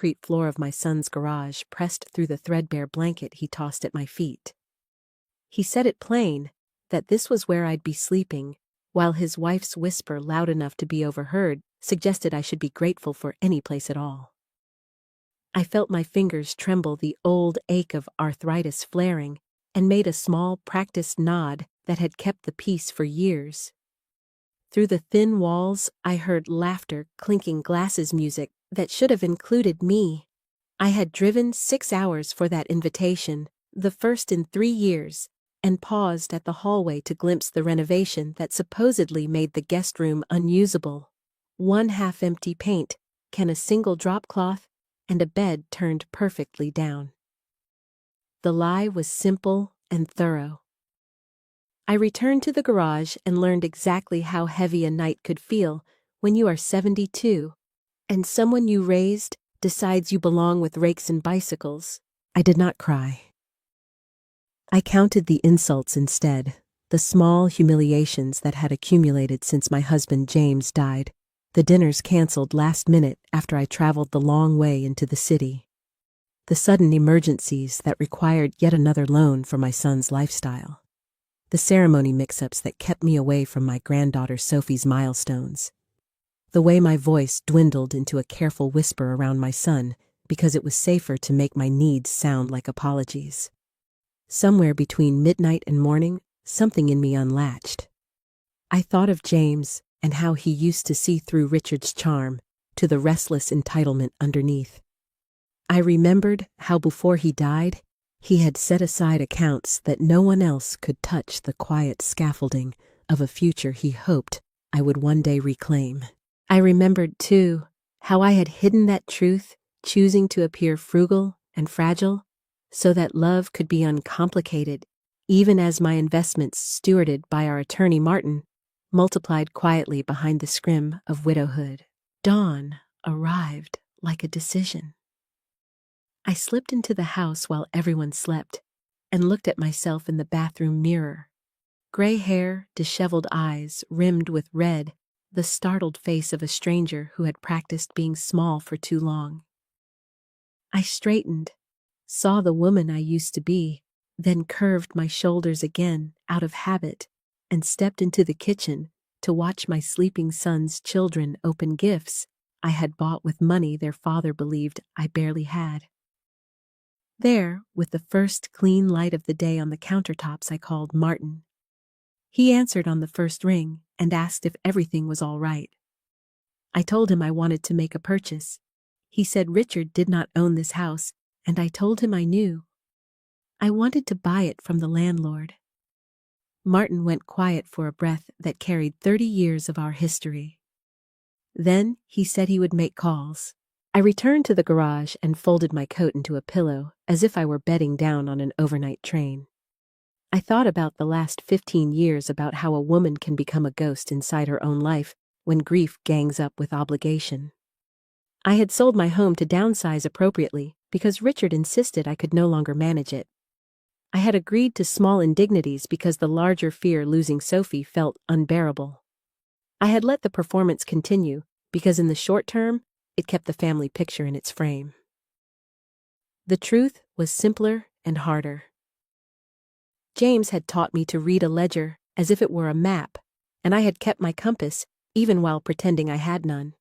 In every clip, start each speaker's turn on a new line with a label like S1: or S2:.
S1: concrete floor of my son's garage, pressed through the threadbare blanket he tossed at my feet. He said it plain, that this was where I'd be sleeping, while his wife's whisper, loud enough to be overheard, suggested I should be grateful for any place at all. I felt my fingers tremble, the old ache of arthritis flaring, and made a small, practiced nod that had kept the peace for years. Through the thin walls, I heard laughter, clinking glasses, music that should have included me. I had driven 6 hours for that invitation, the first in 3 years, and paused at the hallway to glimpse the renovation that supposedly made the guest room unusable. One half-empty paint can, a single drop cloth, and a bed turned perfectly down. The lie was simple and thorough. I returned to the garage and learned exactly how heavy a night could feel when you are 72, and someone you raised decides you belong with rakes and bicycles. I did not cry. I counted the insults instead, the small humiliations that had accumulated since my husband James died, the dinners canceled last minute after I traveled the long way into the city, the sudden emergencies that required yet another loan for my son's lifestyle, the ceremony mix-ups that kept me away from my granddaughter Sophie's milestones, the way my voice dwindled into a careful whisper around my son because it was safer to make my needs sound like apologies. Somewhere between midnight and morning, something in me unlatched. I thought of James and how he used to see through Richard's charm to the restless entitlement underneath. I remembered how before he died, he had set aside accounts that no one else could touch, the quiet scaffolding of a future he hoped I would one day reclaim. I remembered, too, how I had hidden that truth, choosing to appear frugal and fragile, so that love could be uncomplicated, even as my investments, stewarded by our attorney Martin, multiplied quietly behind the scrim of widowhood. Dawn arrived like a decision. I slipped into the house while everyone slept and looked at myself in the bathroom mirror. Gray hair, disheveled eyes, rimmed with red, the startled face of a stranger who had practiced being small for too long. I straightened, saw the woman I used to be, then curved my shoulders again out of habit and stepped into the kitchen to watch my sleeping son's children open gifts I had bought with money their father believed I barely had. There, with the first clean light of the day on the countertops, I called Martin. He answered on the first ring and asked if everything was all right. I told him I wanted to make a purchase. He said Richard did not own this house, and I told him I knew. I wanted to buy it from the landlord. Martin went quiet for a breath that carried 30 years of our history. Then he said he would make calls. I returned to the garage and folded my coat into a pillow as if I were bedding down on an overnight train. I thought about the last 15 years, about how a woman can become a ghost inside her own life when grief gangs up with obligation. I had sold my home to downsize appropriately because Richard insisted I could no longer manage it. I had agreed to small indignities because the larger fear, losing Sophie, felt unbearable. I had let the performance continue because in the short term, it kept the family picture in its frame. The truth was simpler and harder. James had taught me to read a ledger as if it were a map, and I had kept my compass even while pretending I had none.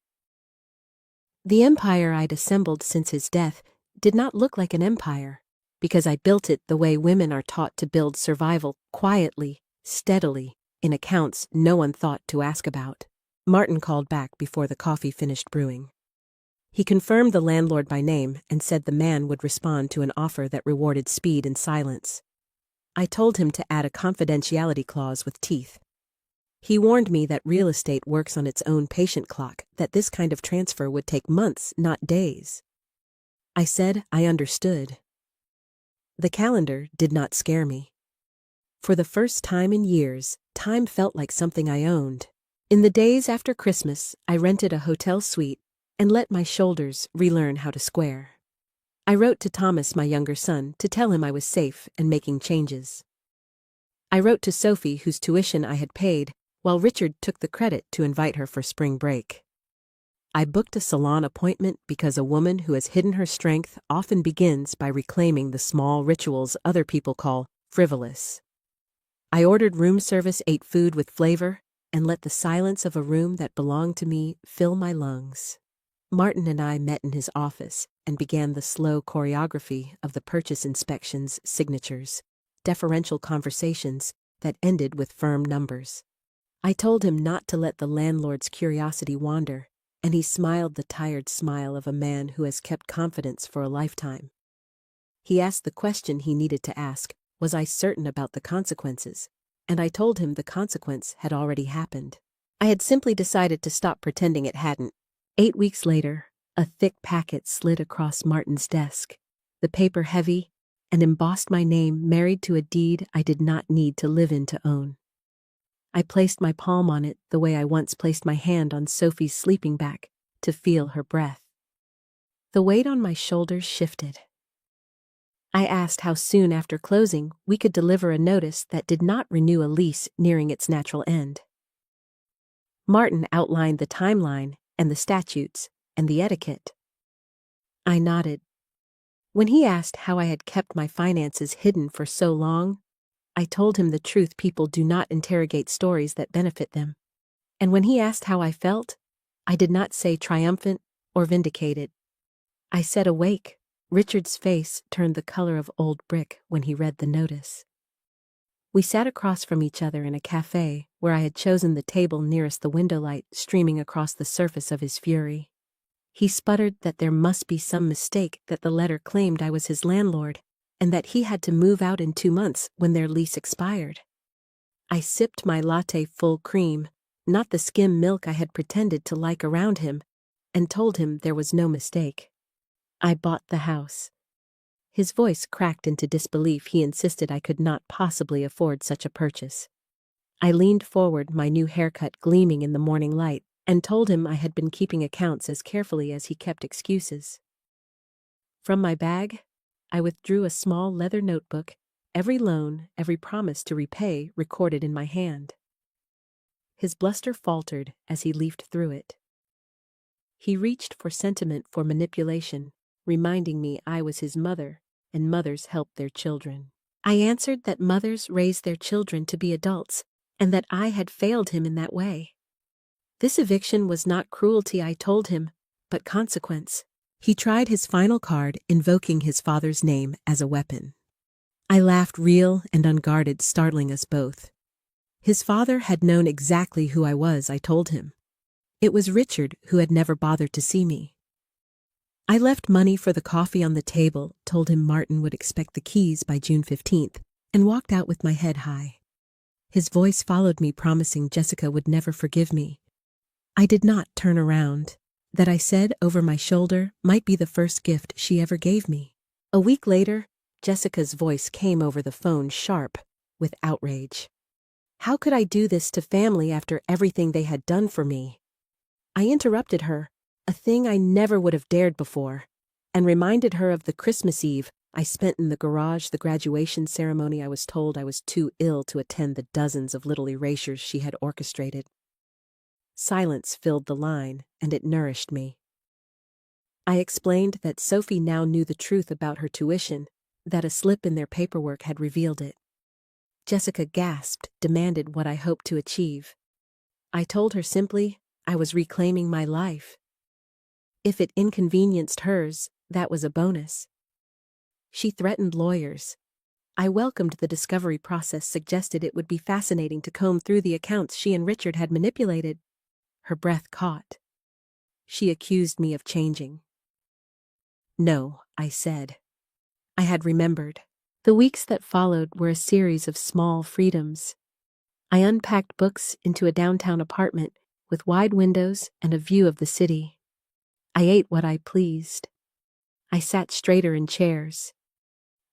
S1: The empire I'd assembled since his death did not look like an empire, because I built it the way women are taught to build survival, quietly, steadily, in accounts no one thought to ask about. Martin called back before the coffee finished brewing. He confirmed the landlord by name and said the man would respond to an offer that rewarded speed and silence. I told him to add a confidentiality clause with teeth. He warned me that real estate works on its own patient clock, that this kind of transfer would take months, not days. I said I understood. The calendar did not scare me. For the first time in years, time felt like something I owned. In the days after Christmas, I rented a hotel suite and let my shoulders relearn how to square. I wrote to Thomas, my younger son, to tell him I was safe and making changes. I wrote to Sophie, whose tuition I had paid, while Richard took the credit to invite her for spring break. I booked a salon appointment because a woman who has hidden her strength often begins by reclaiming the small rituals other people call frivolous. I ordered room service, ate food with flavor, and let the silence of a room that belonged to me fill my lungs. Martin and I met in his office and began the slow choreography of the purchase inspections, signatures, deferential conversations that ended with firm numbers. I told him not to let the landlord's curiosity wander, and he smiled the tired smile of a man who has kept confidence for a lifetime. He asked the question he needed to ask: was I certain about the consequences? And I told him the consequence had already happened. I had simply decided to stop pretending it hadn't. 8 weeks later, a thick packet slid across Martin's desk, the paper heavy, and embossed my name married to a deed I did not need to live in to own. I placed my palm on it the way I once placed my hand on Sophie's sleeping bag, to feel her breath. The weight on my shoulders shifted. I asked how soon after closing we could deliver a notice that did not renew a lease nearing its natural end. Martin outlined the timeline and the statutes and the etiquette. I nodded. When he asked how I had kept my finances hidden for so long, I told him the truth: people do not interrogate stories that benefit them. And when he asked how I felt, I did not say triumphant or vindicated. I said awake. Richard's face turned the color of old brick when he read the notice. We sat across from each other in a cafe where I had chosen the table nearest the window, light streaming across the surface of his fury. He sputtered that there must be some mistake, that the letter claimed I was his landlord, and that he had to move out in 2 months when their lease expired. I sipped my latte full cream, not the skim milk I had pretended to like around him, and told him there was no mistake. I bought the house. His voice cracked into disbelief. He insisted I could not possibly afford such a purchase. I leaned forward, my new haircut gleaming in the morning light, and told him I had been keeping accounts as carefully as he kept excuses. From my bag, I withdrew a small leather notebook, every loan, every promise to repay recorded in my hand. His bluster faltered as he leafed through it. He reached for sentiment, for manipulation, reminding me I was his mother, and mothers help their children. I answered that mothers raise their children to be adults, and that I had failed him in that way. This eviction was not cruelty, I told him, but consequence. He tried his final card, invoking his father's name as a weapon. I laughed, real and unguarded, startling us both. His father had known exactly who I was, I told him. It was Richard who had never bothered to see me. I left money for the coffee on the table, told him Martin would expect the keys by June 15th, and walked out with my head high. His voice followed me, promising Jessica would never forgive me. I did not turn around. That, I said over my shoulder, might be the first gift she ever gave me. A week later, Jessica's voice came over the phone, sharp with outrage. How could I do this to family after everything they had done for me? I interrupted her, a thing I never would have dared before, and reminded her of the Christmas Eve I spent in the garage, the graduation ceremony I was told I was too ill to attend, the dozens of little erasures she had orchestrated. Silence filled the line, and it nourished me. I explained that Sophie now knew the truth about her tuition, that a slip in their paperwork had revealed it. Jessica gasped, demanded what I hoped to achieve. I told her simply I was reclaiming my life. If it inconvenienced hers, that was a bonus. She threatened lawyers. I welcomed the discovery process, suggested it would be fascinating to comb through the accounts she and Richard had manipulated. Her breath caught. She accused me of changing. No, I said. I had remembered. The weeks that followed were a series of small freedoms. I unpacked books into a downtown apartment with wide windows and a view of the city. I ate what I pleased. I sat straighter in chairs.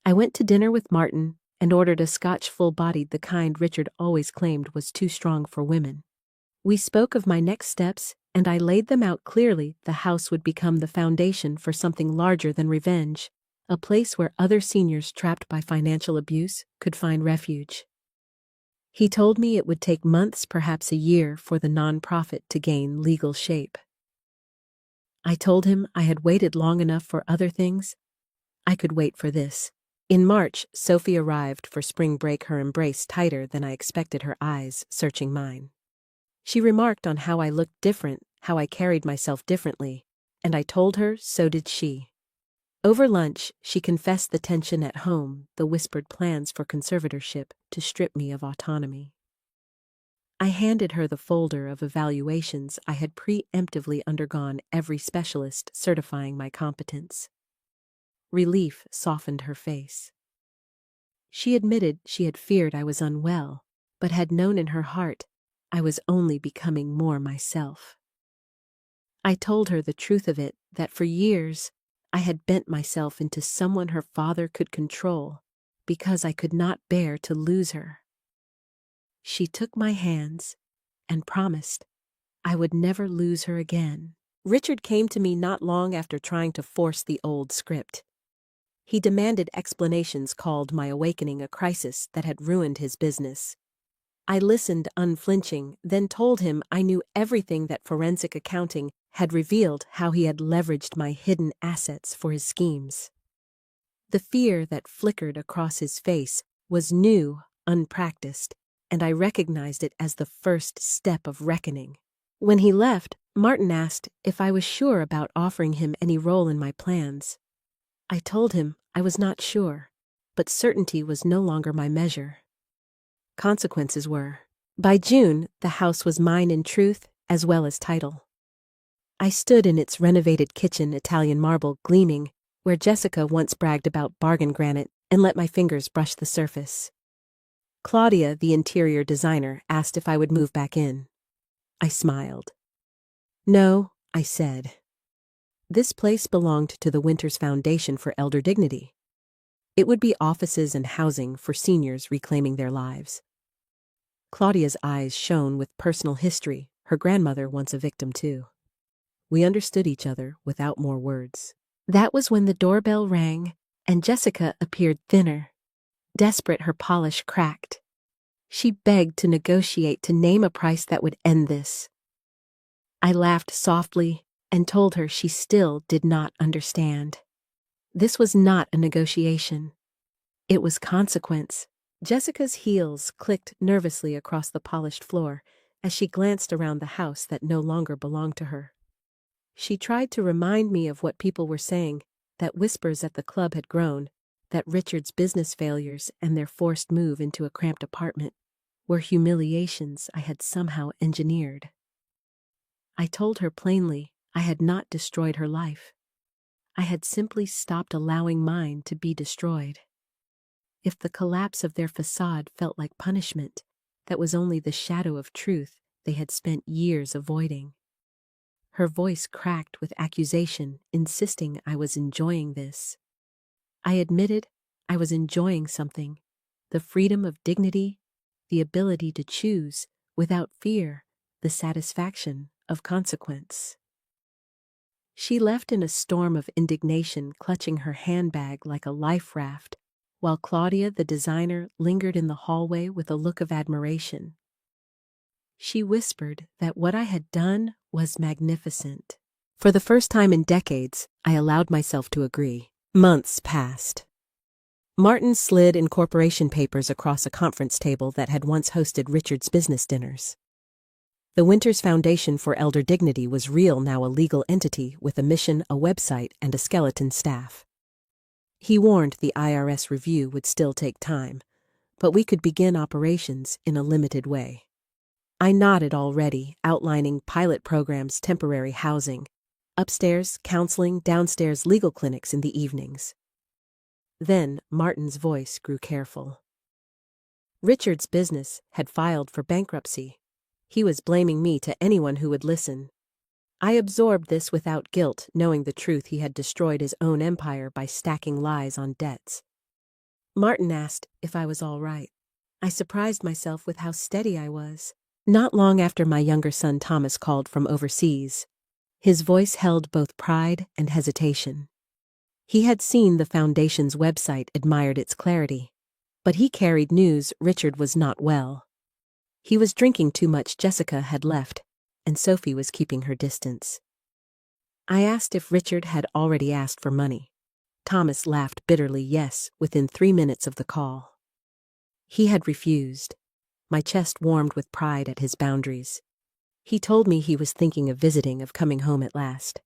S1: I went to dinner with Martin and ordered a Scotch full-bodied, the kind Richard always claimed was too strong for women. We spoke of my next steps, and I laid them out clearly. The house would become the foundation for something larger than revenge, a place where other seniors trapped by financial abuse could find refuge. He told me it would take months, perhaps a year, for the nonprofit to gain legal shape. I told him I had waited long enough for other things. I could wait for this. In March, Sophie arrived for spring break, her embrace tighter than I expected, her eyes searching mine. She remarked on how I looked different, how I carried myself differently, and I told her so did she. Over lunch, she confessed the tension at home, the whispered plans for conservatorship to strip me of autonomy. I handed her the folder of evaluations I had preemptively undergone, every specialist certifying my competence. Relief softened her face. She admitted she had feared I was unwell, but had known in her heart I was only becoming more myself. I told her the truth of it, that for years I had bent myself into someone her father could control because I could not bear to lose her. She took my hands and promised I would never lose her again. Richard came to me not long after trying to force the old script. He demanded explanations, called my awakening a crisis that had ruined his business. I listened unflinching, then told him I knew everything, that forensic accounting had revealed how he had leveraged my hidden assets for his schemes. The fear that flickered across his face was new, unpracticed, and I recognized it as the first step of reckoning. When he left, Martin asked if I was sure about offering him any role in my plans. I told him I was not sure, but certainty was no longer my measure. Consequences were. By June, the house was mine in truth as well as title. I stood in its renovated kitchen, Italian marble gleaming, where Jessica once bragged about bargain granite, and let my fingers brush the surface. Claudia, the interior designer, asked if I would move back in. I smiled. No, I said. This place belonged to the Winters Foundation for Elder Dignity. It would be offices and housing for seniors reclaiming their lives. Claudia's eyes shone with personal history, her grandmother once a victim too. We understood each other without more words. That was when the doorbell rang, and Jessica appeared thinner. Desperate, her polish cracked. She begged to negotiate, to name a price that would end this. I laughed softly and told her she still did not understand. This was not a negotiation. It was consequence. Jessica's heels clicked nervously across the polished floor as she glanced around the house that no longer belonged to her. She tried to remind me of what people were saying, that whispers at the club had grown, that Richard's business failures and their forced move into a cramped apartment were humiliations I had somehow engineered. I told her plainly I had not destroyed her life. I had simply stopped allowing mine to be destroyed. If the collapse of their facade felt like punishment, that was only the shadow of truth they had spent years avoiding. Her voice cracked with accusation, insisting I was enjoying this. I admitted I was enjoying something, the freedom of dignity, the ability to choose without fear, the satisfaction of consequence. She left in a storm of indignation, clutching her handbag like a life raft, while Claudia, the designer, lingered in the hallway with a look of admiration. She whispered that what I had done was magnificent. For the first time in decades, I allowed myself to agree. Months passed. Martin slid incorporation papers across a conference table that had once hosted Richard's business dinners. The Winters Foundation for Elder Dignity was real, now a legal entity with a mission, a website, and a skeleton staff. He warned the IRS review would still take time, but we could begin operations in a limited way. I nodded already, outlining pilot programs, temporary housing, upstairs counseling, downstairs legal clinics in the evenings. Then Martin's voice grew careful. Richard's business had filed for bankruptcy. He was blaming me to anyone who would listen. I absorbed this without guilt, knowing the truth: he had destroyed his own empire by stacking lies on debts. Martin asked if I was all right. I surprised myself with how steady I was. Not long after my younger son Thomas called from overseas. His voice held both pride and hesitation. He had seen the foundation's website, admired its clarity, but he carried news Richard was not well. He was drinking too much, Jessica had left, and Sophie was keeping her distance. I asked if Richard had already asked for money. Thomas laughed bitterly yes, within 3 minutes of the call. He had refused. My chest warmed with pride at his boundaries. He told me he was thinking of visiting, of coming home at last.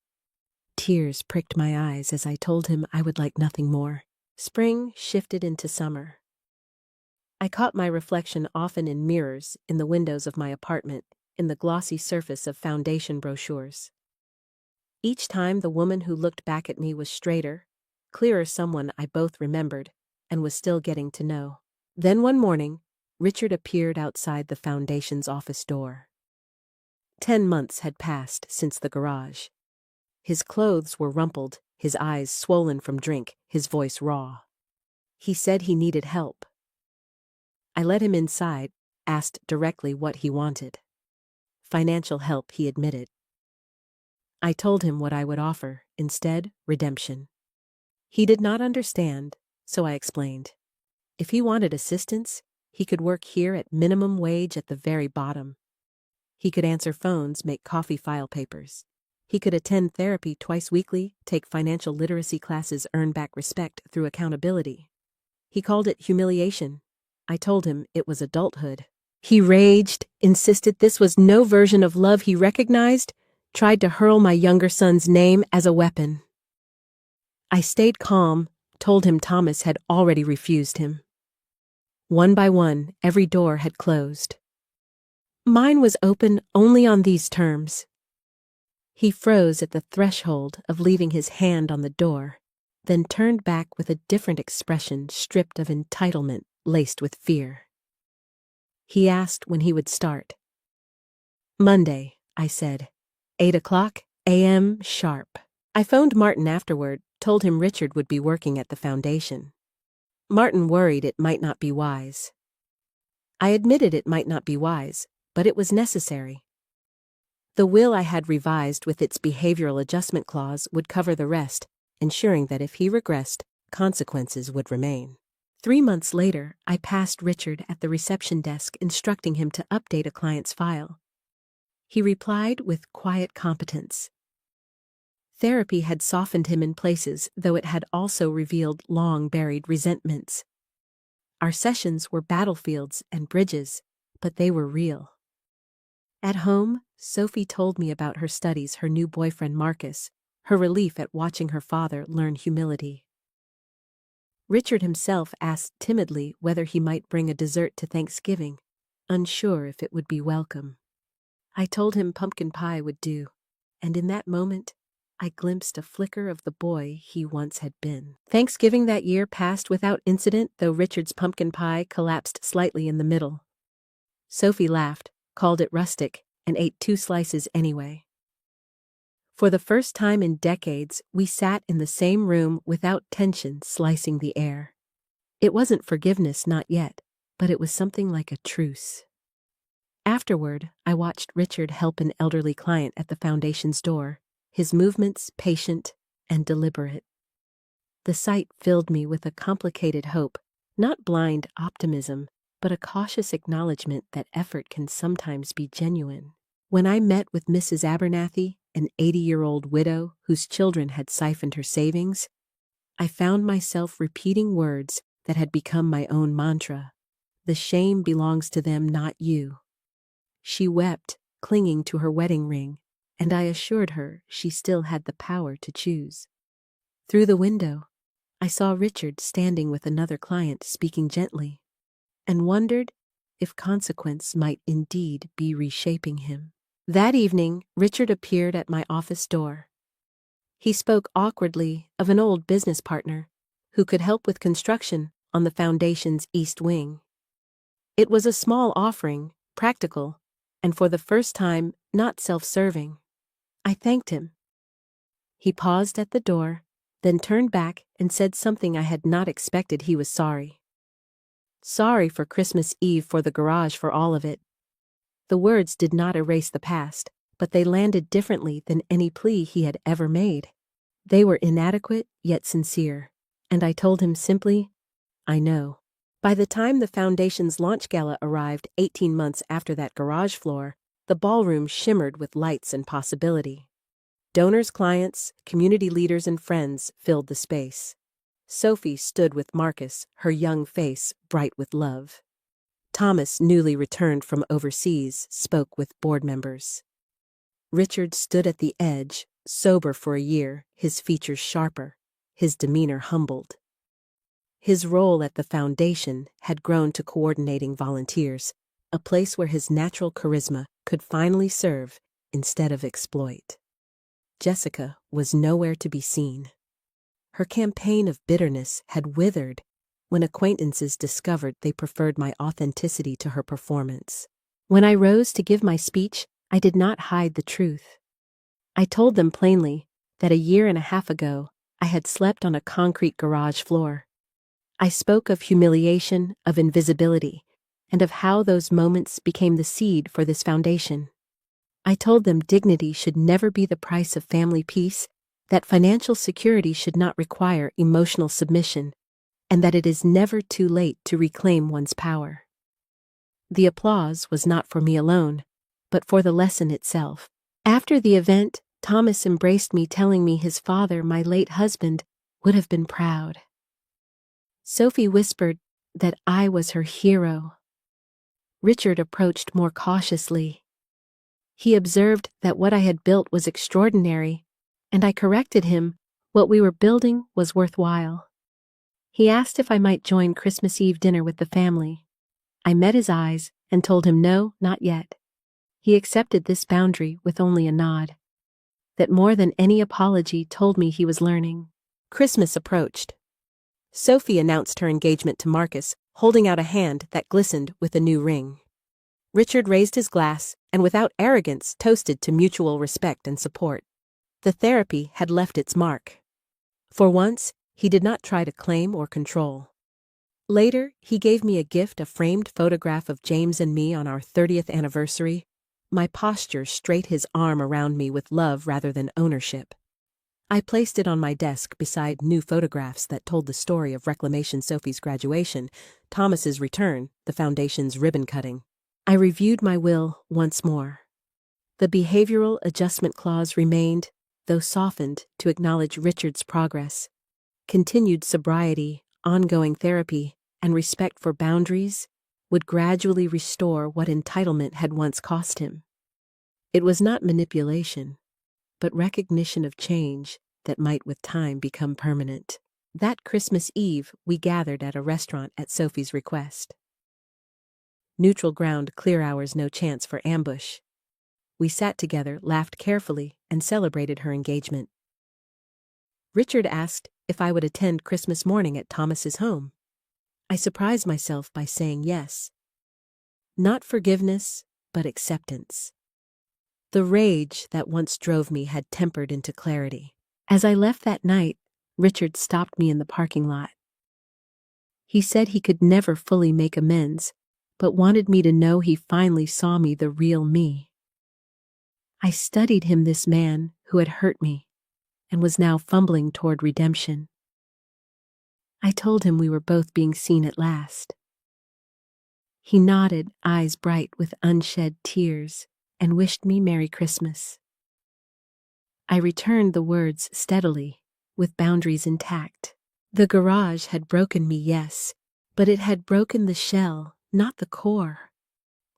S1: Tears pricked my eyes as I told him I would like nothing more. Spring shifted into summer. I caught my reflection often in mirrors, in the windows of my apartment, in the glossy surface of foundation brochures. Each time the woman who looked back at me was straighter, clearer, someone I both remembered and was still getting to know. Then one morning, Richard appeared outside the foundation's office door. 10 months had passed since the garage. His clothes were rumpled, his eyes swollen from drink, his voice raw. He said he needed help. I let him inside, asked directly what he wanted. Financial help, he admitted. I told him what I would offer, instead, redemption. He did not understand, so I explained. If he wanted assistance, he could work here at minimum wage at the very bottom. He could answer phones, make coffee, file papers. He could attend therapy twice weekly, take financial literacy classes, earn back respect through accountability. He called it humiliation. I told him it was adulthood. He raged, insisted this was no version of love he recognized, tried to hurl my younger son's name as a weapon. I stayed calm, told him Thomas had already refused him. One by one, every door had closed. Mine was open only on these terms. He froze at the threshold of leaving his hand on the door, then turned back with a different expression stripped of entitlement, laced with fear. He asked when he would start. Monday, I said. 8 a.m. sharp. I phoned Martin afterward, told him Richard would be working at the foundation. Martin worried it might not be wise. I admitted it might not be wise, but it was necessary. The will I had revised with its behavioral adjustment clause would cover the rest, ensuring that if he regressed, consequences would remain. 3 months later, I passed Richard at the reception desk instructing him to update a client's file. He replied with quiet competence. Therapy had softened him in places, though it had also revealed long-buried resentments. Our sessions were battlefields and bridges, but they were real. At home, Sophie told me about her studies, her new boyfriend Marcus, her relief at watching her father learn humility. Richard himself asked timidly whether he might bring a dessert to Thanksgiving, unsure if it would be welcome. I told him pumpkin pie would do, and in that moment, I glimpsed a flicker of the boy he once had been. Thanksgiving that year passed without incident, though Richard's pumpkin pie collapsed slightly in the middle. Sophie laughed, called it rustic, and ate 2 slices anyway. For the first time in decades, we sat in the same room without tension slicing the air. It wasn't forgiveness, not yet, but it was something like a truce. Afterward, I watched Richard help an elderly client at the foundation's door, his movements patient and deliberate. The sight filled me with a complicated hope, not blind optimism, but a cautious acknowledgement that effort can sometimes be genuine. When I met with Mrs. Abernathy, an 80-year-old widow whose children had siphoned her savings, I found myself repeating words that had become my own mantra. The shame belongs to them, not you. She wept, clinging to her wedding ring, and I assured her she still had the power to choose. Through the window, I saw Richard standing with another client speaking gently, and wondered if consequence might indeed be reshaping him. That evening, Richard appeared at my office door. He spoke awkwardly of an old business partner who could help with construction on the foundation's east wing. It was a small offering, practical, and for the first time, not self-serving. I thanked him. He paused at the door, then turned back and said something I had not expected. He was sorry. Sorry for Christmas Eve, for the garage, for all of it. The words did not erase the past, but they landed differently than any plea he had ever made. They were inadequate yet sincere, and I told him simply, I know. By the time the foundation's launch gala arrived 18 months after that garage floor, the ballroom shimmered with lights and possibility. Donors, clients, community leaders, and friends filled the space. Sophie stood with Marcus, her young face bright with love. Thomas, newly returned from overseas, spoke with board members. Richard stood at the edge, sober for a year, his features sharper, his demeanor humbled. His role at the foundation had grown to coordinating volunteers, a place where his natural charisma could finally serve instead of exploit. Jessica was nowhere to be seen. Her campaign of bitterness had withered when acquaintances discovered they preferred my authenticity to her performance. When I rose to give my speech, I did not hide the truth. I told them plainly that a year and a half ago, I had slept on a concrete garage floor. I spoke of humiliation, of invisibility, and of how those moments became the seed for this foundation. I told them dignity should never be the price of family peace, that financial security should not require emotional submission, and that it is never too late to reclaim one's power. The applause was not for me alone, but for the lesson itself. After the event, Thomas embraced me, telling me his father, my late husband, would have been proud. Sophie whispered that I was her hero. Richard approached more cautiously. He observed that what I had built was extraordinary, and I corrected him, what we were building was worthwhile. He asked if I might join Christmas Eve dinner with the family. I met his eyes and told him no, not yet. He accepted this boundary with only a nod. That more than any apology told me he was learning. Christmas approached. Sophie announced her engagement to Marcus, holding out a hand that glistened with a new ring. Richard raised his glass and without arrogance toasted to mutual respect and support. The therapy had left its mark. For once, he did not try to claim or control. Later, he gave me a gift, a framed photograph of James and me on our 30th anniversary. My posture straight, his arm around me with love rather than ownership. I placed it on my desk beside new photographs that told the story of Reclamation Sophie's graduation, Thomas's return, the foundation's ribbon cutting. I reviewed my will once more. The behavioral adjustment clause remained, though softened, to acknowledge Richard's progress. Continued sobriety, ongoing therapy, and respect for boundaries would gradually restore what entitlement had once cost him. It was not manipulation, but recognition of change that might with time become permanent. That Christmas Eve, we gathered at a restaurant at Sophie's request. Neutral ground, clear hours, no chance for ambush. We sat together, laughed carefully, and celebrated her engagement. Richard asked if I would attend Christmas morning at Thomas's home. I surprised myself by saying yes. Not forgiveness, but acceptance. The rage that once drove me had tempered into clarity. As I left that night, Richard stopped me in the parking lot. He said he could never fully make amends, but wanted me to know he finally saw me, the real me. I studied him, this man who had hurt me, and was now fumbling toward redemption. I told him we were both being seen at last. He nodded, eyes bright with unshed tears, and wished me Merry Christmas. I returned the words steadily, with boundaries intact. The garage had broken me, yes, but it had broken the shell, not the core.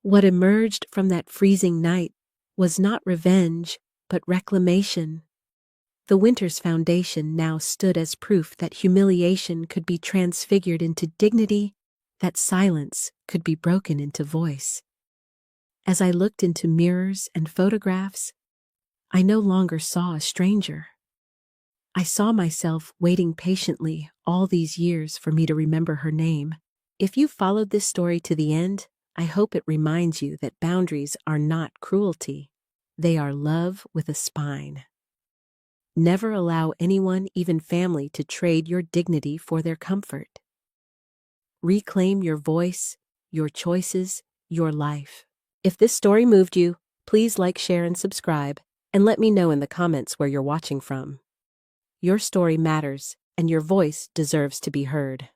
S1: What emerged from that freezing night was not revenge, but reclamation. The winter's foundation now stood as proof that humiliation could be transfigured into dignity, that silence could be broken into voice. As I looked into mirrors and photographs, I no longer saw a stranger. I saw myself waiting patiently all these years for me to remember her name. If you followed this story to the end, I hope it reminds you that boundaries are not cruelty. They are love with a spine. Never allow anyone, even family, to trade your dignity for their comfort. Reclaim your voice, your choices, your life. If this story moved you, please like, share, and subscribe, and let me know in the comments where you're watching from. Your story matters, and your voice deserves to be heard.